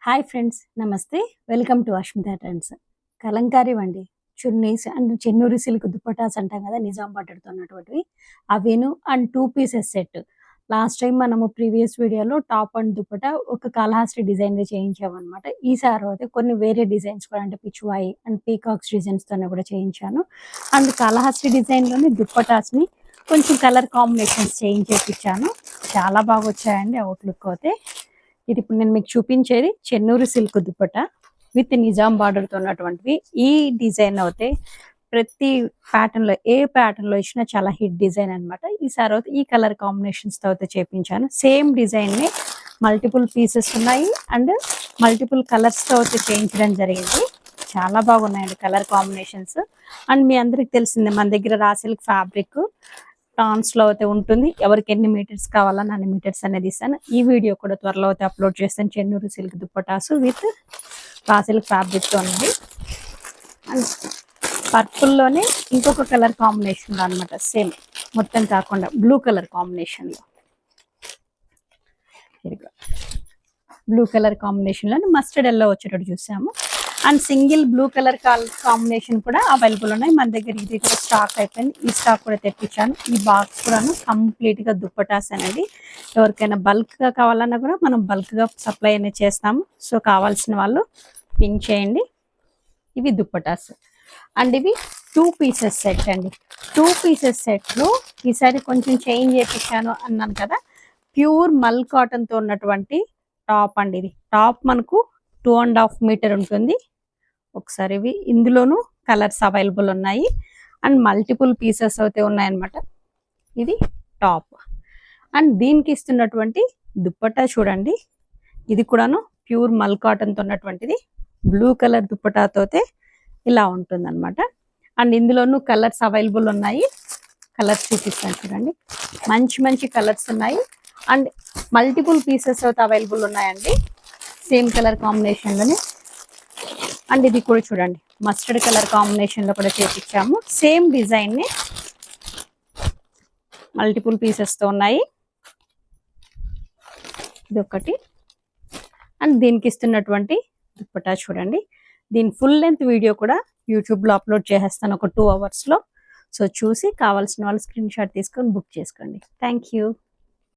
Hi friends, నమస్తే. Welcome to Ashmita trends. Kalamkari వండి చున్నీస్ అండ్ చెన్నూరి సిల్క్ దుప్పటాస్ అంటాం కదా, నిజాం పట్టుతో ఉన్నటువంటివి అవిను and 2 pieces set. Last time మనము ప్రీవియస్ వీడియోలో టాప్ అండ్ దుప్పట ఒక కాళహస్తి డిజైన్ చేయించామన్నమాట. ఈసారి అయితే కొన్ని వేరే డిజైన్స్ కూడా, అంటే పిచ్వాయి అండ్ పీకాక్స్ డిజైన్స్తోనే కూడా చేయించాను. అండ్ కాళహస్తి డిజైన్లోని దుప్పటాస్ని కొంచెం కలర్ కాంబినేషన్స్ చేయించేపించాను. చాలా బాగా వచ్చాయండి అవుట్లుక్ అయితే. ఇది ఇప్పుడు నేను మీకు చూపించేది చెన్నూరి సిల్క్ దుప్పట విత్ నిజాం బార్డర్తో ఉన్నటువంటివి. ఈ డిజైన్ అయితే ప్రతి ప్యాటర్న్ లో, ఏ ప్యాటర్న్ లో ఇచ్చినా చాలా హిట్ డిజైన్ అనమాట. ఈసారి అయితే ఈ కలర్ కాంబినేషన్స్ తో అయితే చేపించాను. సేమ్ డిజైన్ ని మల్టిపుల్ పీసెస్ ఉన్నాయి అండ్ మల్టిపుల్ కలర్స్ తో అయితే చేయించడం జరిగింది. చాలా బాగున్నాయండి కలర్ కాంబినేషన్స్. అండ్ మీ అందరికి తెలిసిందే, మన దగ్గర రా సిల్క్ ఫ్యాబ్రిక్ టాన్స్ లో అయితే ఉంటుంది. ఎవరికి ఎన్ని మీటర్స్ కావాలని అన్ని మీటర్స్ అనేది ఇస్తాను. ఈ వీడియో కూడా త్వరలో అయితే అప్లోడ్ చేస్తాను. Chennur silk dupattas with raw silk fabric తో ఉంది. అండ్ పర్పుల్లోనే ఇంకొక కలర్ కాంబినేషన్ అనమాట, సేమ్ మొత్తం కాకుండా బ్లూ కలర్ కాంబినేషన్లో. బ్లూ కలర్ కాంబినేషన్లో మస్టర్డ్ ఎల్లో వచ్చేటట్టు చూసాము. And single blue colour combination కూడా అవైలబుల్ ఉన్నాయి మన దగ్గర. ఇది కూడా స్టాక్ అయిపోయింది. ఈ స్టాక్ కూడా తెప్పించాను. ఈ బాక్స్ కూడాను కంప్లీట్ గా దుప్పటాస్ అనేది ఎవరికైనా బల్క్ గా కావాలన్నా కూడా మనం బల్క్ గా సప్లై అనేది చేస్తాము. సో కావాల్సిన వాళ్ళు పింక్ చేయండి. ఇవి దుప్పటాస్ అండ్ ఇవి 2 పీసెస్ సెట్ అండి. 2 పీసెస్ సెట్ లో ఈసారి కొంచెం చేంజ్ చేయించాను అన్నాను కదా. ప్యూర్ మల్ కాటన్ తో ఉన్నటువంటి టాప్ అండి. ఇది టాప్ మనకు 2.5 మీటర్ ఉంటుంది. ఒకసారి ఇవి ఇందులోనూ కలర్స్ అవైలబుల్ ఉన్నాయి అండ్ మల్టిపుల్ పీసెస్ అయితే ఉన్నాయన్నమాట. ఇది టాప్ అండ్ దీనికి ఇస్తున్నటువంటి దుప్పట్టా చూడండి. ఇది కూడాను ప్యూర్ మల్ కాటన్తో ఉన్నటువంటిది. బ్లూ కలర్ దుప్పటాతో ఇలా ఉంటుంది అనమాట. అండ్ ఇందులోనూ కలర్స్ అవైలబుల్ ఉన్నాయి. కలర్స్ చూపిస్తాను చూడండి. మంచి మంచి కలర్స్ ఉన్నాయి అండ్ మల్టిపుల్ పీసెస్ అయితే అవైలబుల్ ఉన్నాయండి సేమ్ కలర్ కాంబినేషన్లోనే. అండ్ ఇది కూడా చూడండి, మస్టర్డ్ కలర్ కాంబినేషన్ లో కూడా చేపించాము. సేమ్ డిజైన్ ని మల్టిపుల్ పీసెస్ తో ఉన్నాయి. ఇది ఒకటి. అండ్ దీనికి ఇస్తున్నటువంటి దుప్పటా చూడండి. దీని ఫుల్ లెంత్ వీడియో కూడా యూట్యూబ్ లో అప్లోడ్ చేసేస్తాను ఒక 2 hours లో. సో చూసి కావాల్సిన వాళ్ళు స్క్రీన్ షాట్ తీసుకొని బుక్ చేసుకోండి. Thank you.